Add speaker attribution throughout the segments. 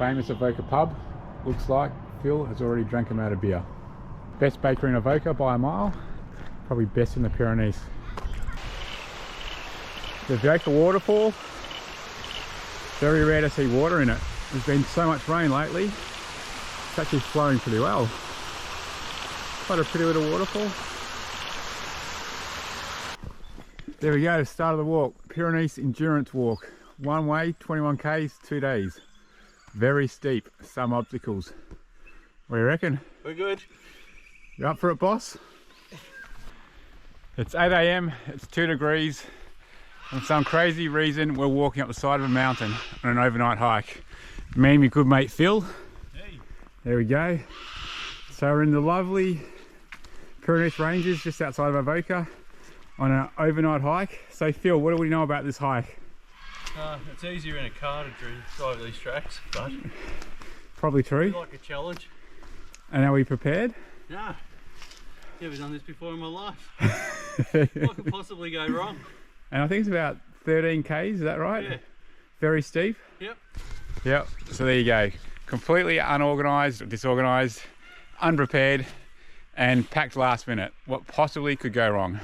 Speaker 1: famous Avoca pub. Looks like Phil has already drank him out of beer. Best bakery in Avoca by a mile. Probably best in the Pyrenees. The Avoca waterfall. Very rare to see water in it. There's been so much rain lately. It's actually flowing pretty well. Quite a pretty little waterfall. There we go, start of the walk. Pyrenees endurance walk. One way, 21 k's, 2 days. Very steep, some obstacles. What do you reckon?
Speaker 2: We're good.
Speaker 1: You up for it, boss? It's 8 AM, it's 2 degrees. For some crazy reason, we're walking up the side of a mountain on an overnight hike. Me and my good mate Phil.
Speaker 2: Hey.
Speaker 1: There we go. So we're in the lovely Pyrenees Ranges just outside of Avoca on an overnight hike. So Phil, what do we know about this hike?
Speaker 2: It's easier in a car to drive these tracks, but
Speaker 1: Probably true.
Speaker 2: I like a challenge.
Speaker 1: And are we prepared?
Speaker 2: Yeah. Never done this before in my life. What could possibly go wrong?
Speaker 1: And I think it's about 13 k's, is that right?
Speaker 2: Yeah.
Speaker 1: Very steep?
Speaker 2: Yep.
Speaker 1: Yep, so there you go. Completely unorganised, disorganised, unprepared, and packed last minute. What possibly could go wrong?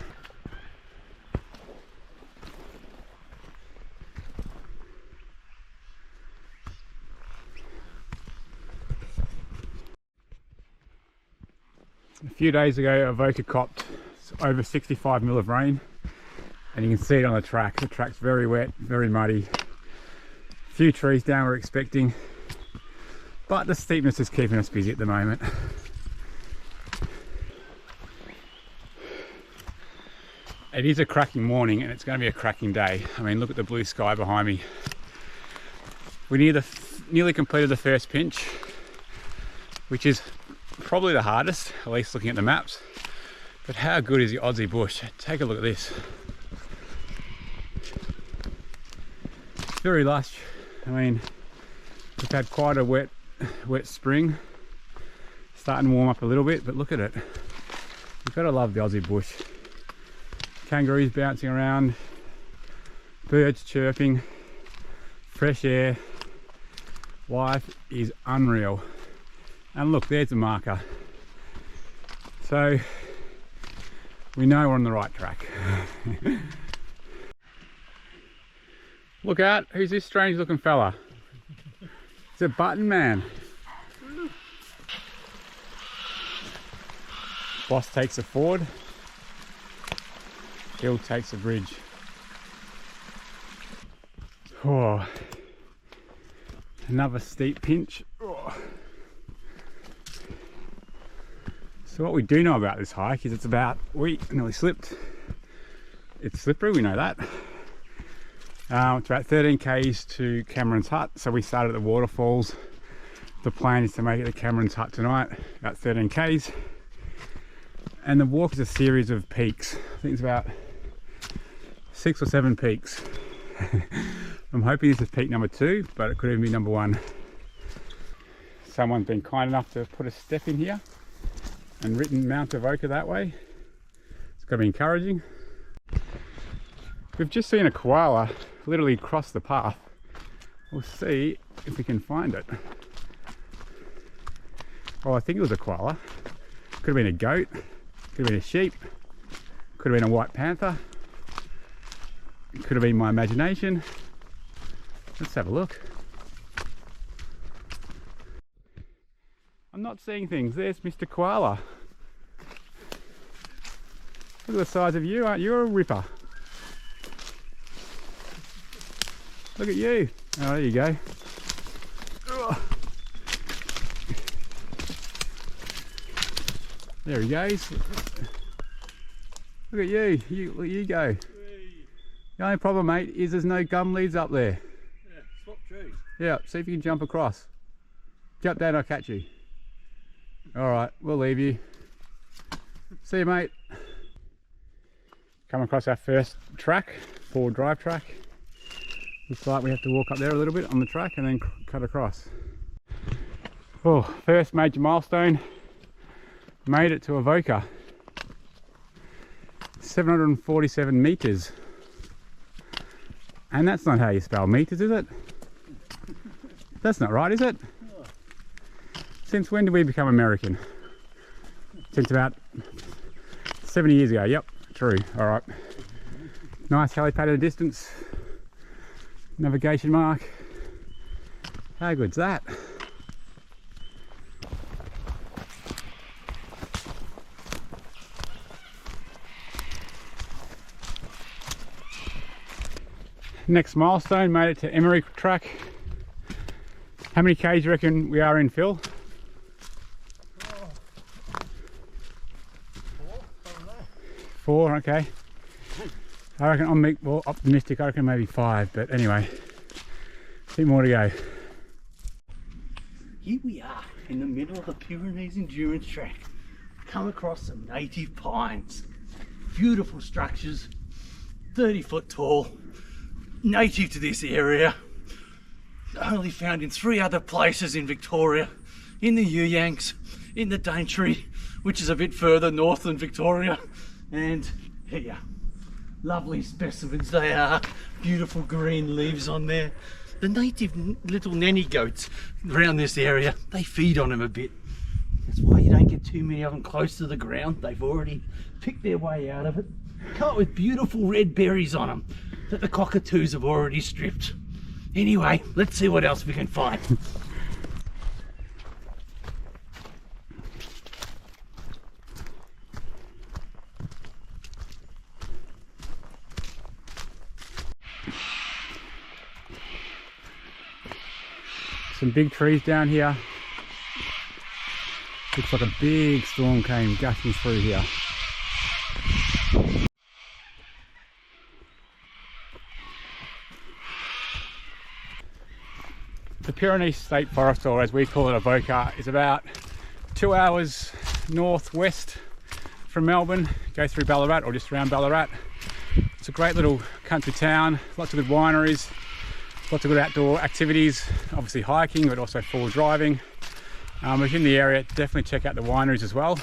Speaker 1: A few days ago, Avoca copped over 65 mil of rain, and you can see it on the track. The track's very wet, very muddy. A few trees down we're expecting, but the steepness is keeping us busy at the moment. It is a cracking morning, and it's going to be a cracking day. I mean, look at the blue sky behind me. We nearly completed the first pinch, which is probably the hardest, at least looking at the maps. But how good is the Aussie Bush? Take a look at this. Very lush. I mean, we've had quite a wet spring. Starting to warm up a little bit, but look at it. You've got to love the Aussie Bush. Kangaroos bouncing around, birds chirping, fresh air. Life is unreal. And look, there's the marker. So we know we're on the right track. Look out, who's this strange looking fella? It's a button man. Boss takes the forward. Phil takes the bridge. Oh, another steep pinch. Oh. So what we do know about this hike is it's we nearly slipped. It's slippery, we know that. It's about 13 k's to Cameron's hut. So we started at the waterfalls. The plan is to make it to Cameron's hut tonight, about 13 k's. And the walk is a series of peaks. I think it's about 6 or 7 peaks. I'm hoping this is peak number 2, but it could even be number 1. Someone's been kind enough to put a step in here and written Mount Avoca that way. It's got to be encouraging. We've just seen a koala literally cross the path. We'll see if we can find it. Oh, I think it was a koala. Could have been a goat, could have been a sheep, could have been a white panther, it could have been my imagination. Let's have a look. I'm not seeing things. There's Mr. Koala. Look at the size of you, aren't you a ripper? Look at you. Oh, there you go. There he goes. Look at you. Look at you go. The only problem, mate, is there's no gum leaves up there.
Speaker 2: Yeah, swap trees.
Speaker 1: Yeah, see if you can jump across. Jump down, I'll catch you. Alright, we'll leave you. See you, mate. Come across our first track, forward drive track. Looks like we have to walk up there a little bit on the track and then cut across. Oh, first major milestone. Made it to Avoca. 747 meters. And that's not how you spell meters, is it? That's not right, is it? Since when did we become American? Since about 70 years ago. Yep, true. All right. Nice helipad at a distance. Navigation mark. How good's that? Next milestone, made it to Ebling Track. How many k's do you reckon we are in, Phil? Four, okay. I reckon I'm well, optimistic, I reckon maybe 5, but anyway, a bit more to go.
Speaker 2: Here we are in the middle of the Pyrenees Endurance Track. Come across some native pines. Beautiful structures, 30 foot tall, native to this area. Only found in 3 other places in Victoria, in the Yanks, in the Daintree, which is a bit further north than Victoria, and here, lovely specimens they are, beautiful green leaves on there. The native little nanny goats around this area, they feed on them a bit. That's why you don't get too many of them close to the ground. They've already picked their way out of it. Come up with beautiful red berries on them that the cockatoos have already stripped. Anyway, let's see what else we can find.
Speaker 1: Some big trees down here. Looks like a big storm came gushing through here. The Pyrenees State Forest, or as we call it, Avoca, is about 2 hours northwest from Melbourne. Goes through Ballarat or just around Ballarat. It's a great little country town, lots of good wineries, lots of good outdoor activities, obviously hiking, but also full driving. If you're in the area, definitely check out the wineries as well.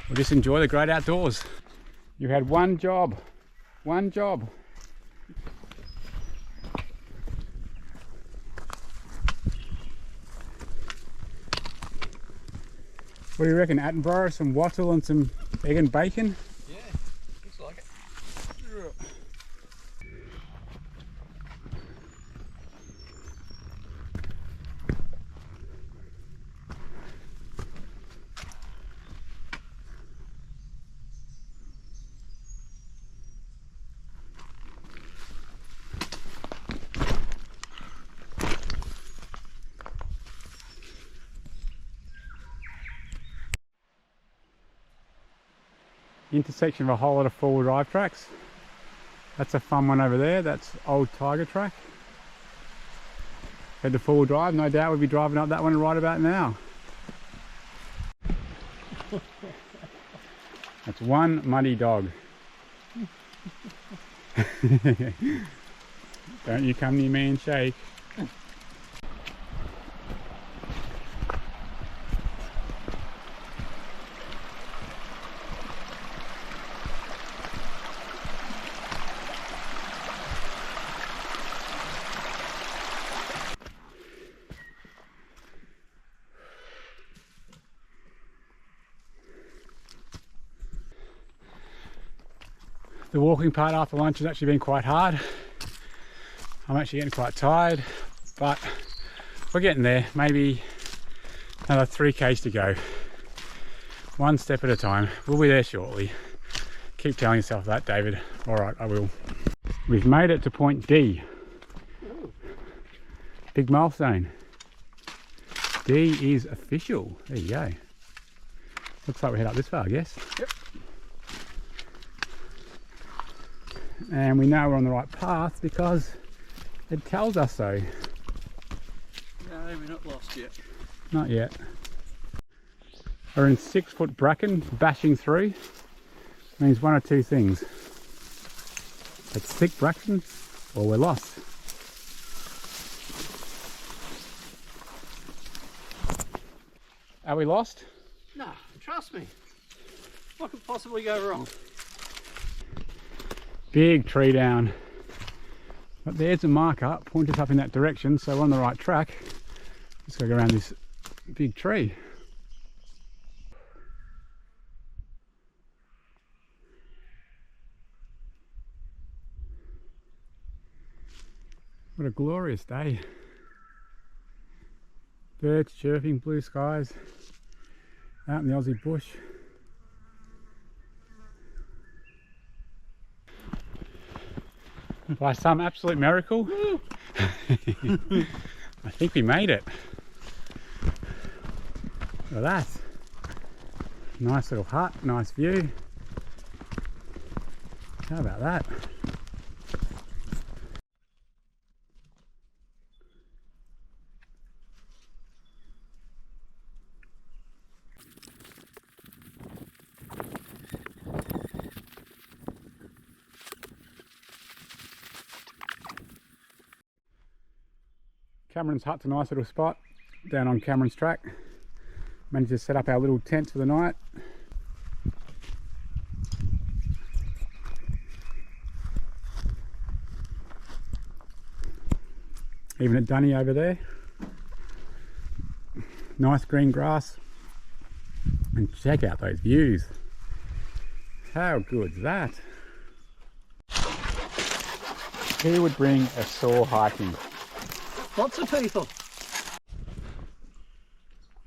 Speaker 1: Or just enjoy the great outdoors. You had one job. One job. What do you reckon, Attenborough? Some wattle and some egg and bacon?
Speaker 2: Yeah, looks like it.
Speaker 1: Intersection of a whole lot of four-wheel drive tracks. That's a fun one over there. That's Old Tiger Track. Head to four-wheel drive, no doubt we'll be driving up that one right about now. That's one muddy dog. Don't you come near me and shake. The walking part after lunch has actually been quite hard. I'm actually getting quite tired, but we're getting there. Maybe another 3 k's to go. One step at a time. We'll be there shortly. Keep telling yourself that, David. All right, I will. We've made it to point D. Big milestone. D is official. There you go. Looks like we head up this far, I guess. Yep. And we know we're on the right path because it tells us so.
Speaker 2: No, we're not lost yet.
Speaker 1: Not yet. We're in 6-foot bracken bashing through. Means one of two things. It's thick bracken or we're lost. Are we lost?
Speaker 2: No, trust me. What could possibly go wrong?
Speaker 1: Big tree down. But there's a marker, point us up in that direction, so we're on the right track. Just gotta go around this big tree. What a glorious day. Birds chirping, blue skies, out in the Aussie bush. By some absolute miracle, I think we made it. Look at that. Nice little hut, nice view. How about that? Cameron's hut's a nice little spot down on Cameron's Track. Managed to set up our little tent for the night. Even at Dunny over there. Nice green grass. And check out those views. How good's that? Who would bring a saw hiking?
Speaker 2: Lots of people.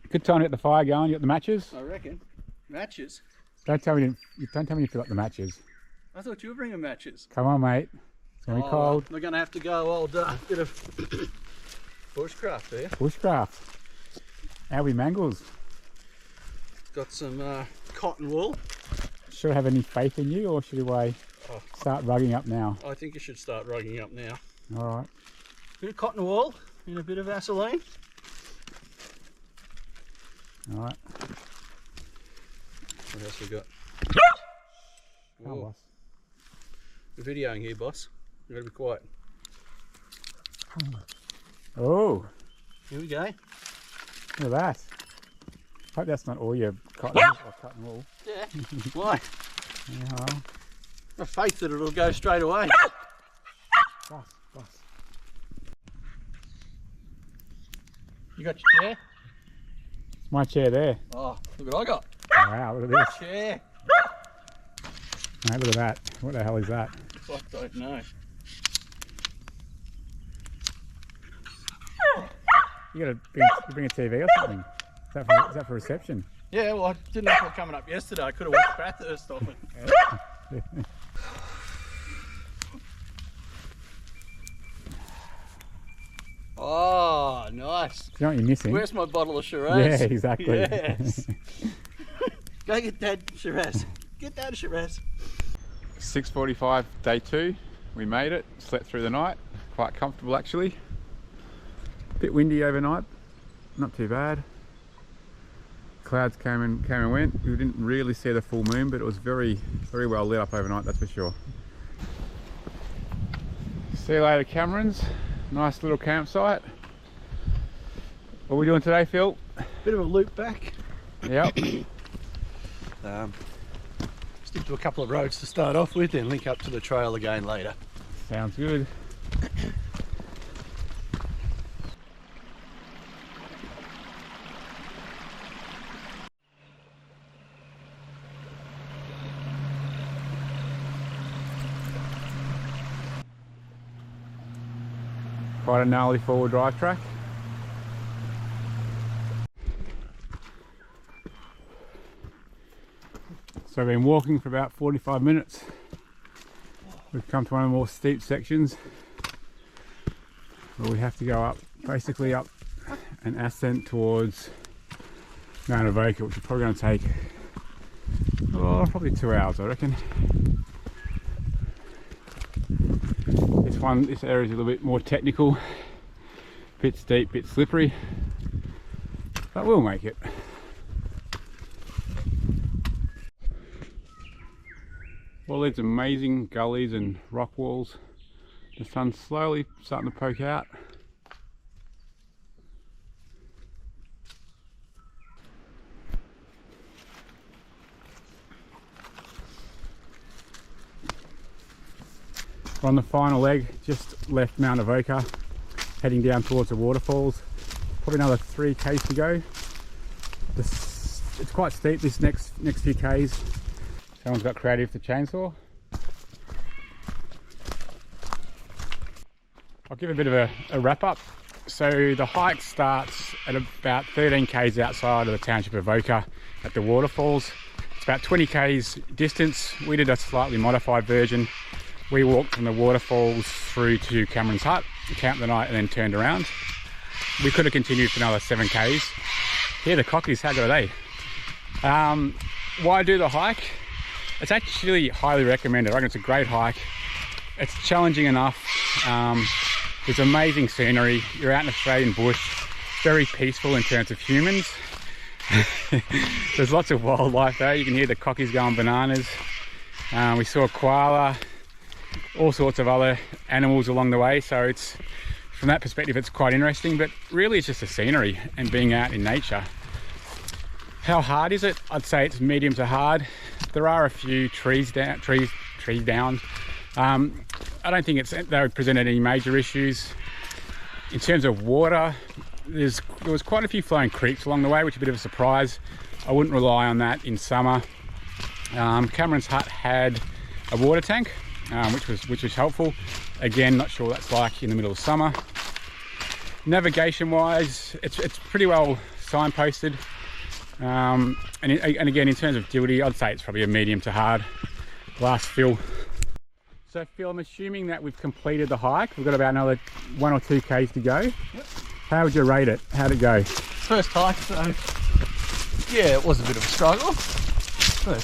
Speaker 1: Good time to get the fire going. You got the matches?
Speaker 2: I reckon. Matches?
Speaker 1: Don't tell me you fill up the matches.
Speaker 2: I thought you were bringing matches.
Speaker 1: Come on, mate. It's gonna be cold.
Speaker 2: We're gonna have to go old bit of bushcraft there.
Speaker 1: Bushcraft. How we mangles?
Speaker 2: Got some cotton wool.
Speaker 1: Should I have any faith in you, or should I start rugging up now?
Speaker 2: I think you should start rugging up now.
Speaker 1: All right.
Speaker 2: Bit of cotton wool and a bit of Vaseline.
Speaker 1: All right.
Speaker 2: What else we got?
Speaker 1: Oh, boss.
Speaker 2: We're videoing here, boss. You gotta be quiet.
Speaker 1: Oh,
Speaker 2: Here we go.
Speaker 1: look at that. Hope that's not all your cotton wool.
Speaker 2: Yeah. Why?
Speaker 1: Yeah.
Speaker 2: I have faith that it'll go straight away.
Speaker 1: Boss.
Speaker 2: You got your chair?
Speaker 1: It's my chair there.
Speaker 2: Oh, look what I got.
Speaker 1: Wow, look at this.
Speaker 2: Chair.
Speaker 1: Mate, look at that. What the hell is that?
Speaker 2: I don't know.
Speaker 1: You gotta bring a TV or something. Is that for reception?
Speaker 2: Yeah, well, I didn't know if it was coming up yesterday. I could have watched Bathurst off it. Oh, nice.
Speaker 1: Do you know what you're missing?
Speaker 2: Where's my bottle of Shiraz?
Speaker 1: Yeah, exactly.
Speaker 2: Yes. Go get Dad Shiraz. Get Dad Shiraz.
Speaker 1: 6:45, day 2. We made it. Slept through the night. Quite comfortable actually. Bit windy overnight. Not too bad. Clouds came and went. We didn't really see the full moon, but it was very well lit up overnight, that's for sure. See you later, Camerons. Nice little campsite. What are we doing today, Phil?
Speaker 2: Bit of a loop back.
Speaker 1: Yep.
Speaker 2: Stick to a couple of roads to start off with, and link up to the trail again later.
Speaker 1: Sounds good. Quite a gnarly four-wheel drive track. So I've been walking for about 45 minutes. We've come to one of the more steep sections where we have to go up, basically up an ascent towards Mount Avoca, which is probably going to take probably 2 hours, I reckon. This area is a little bit more technical, bit steep, bit slippery, but we'll make it. All these amazing gullies and rock walls. The sun's slowly starting to poke out. We're on the final leg, just left Mount Avoca, heading down towards the waterfalls. Probably another 3 k's to go. It's quite steep this next few k's. Someone's got creative with the chainsaw. I'll give a bit of a wrap up. So the hike starts at about 13 k's outside of the township of Avoca at the waterfalls. It's about 20 k's distance. We did a slightly modified version. We walked from the waterfalls through to Cameron's hut, camped the night and then turned around. We could have continued for another 7 k's. Here the cockies, how good are they? Why do the hike? It's actually highly recommended. I reckon it's a great hike. It's challenging enough. There's amazing scenery. You're out in Australian bush, very peaceful in terms of humans. There's lots of wildlife though. You can hear the cockies going bananas. We saw a koala, all sorts of other animals along the way. So it's, from that perspective, it's quite interesting, but really it's just the scenery and being out in nature. How hard is it? I'd say it's medium to hard. There are a few trees down. I don't think they would present any major issues. In terms of water, there was quite a few flowing creeks along the way, which is a bit of a surprise. I wouldn't rely on that in summer. Cameron's hut had a water tank, which was helpful. Again, not sure what that's like in the middle of summer. Navigation wise, it's pretty well signposted. And again, in terms of difficulty, I'd say it's probably a medium to hard. Last fill. So Phil, I'm assuming that we've completed the hike. We've got about another 1 or 2 k's to go. Yep. How would you rate it? How'd it go?
Speaker 2: First hike, so yeah, it was a bit of a struggle. But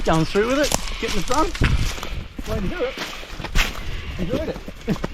Speaker 2: going through with it, getting it done. Way to do it. Enjoyed it.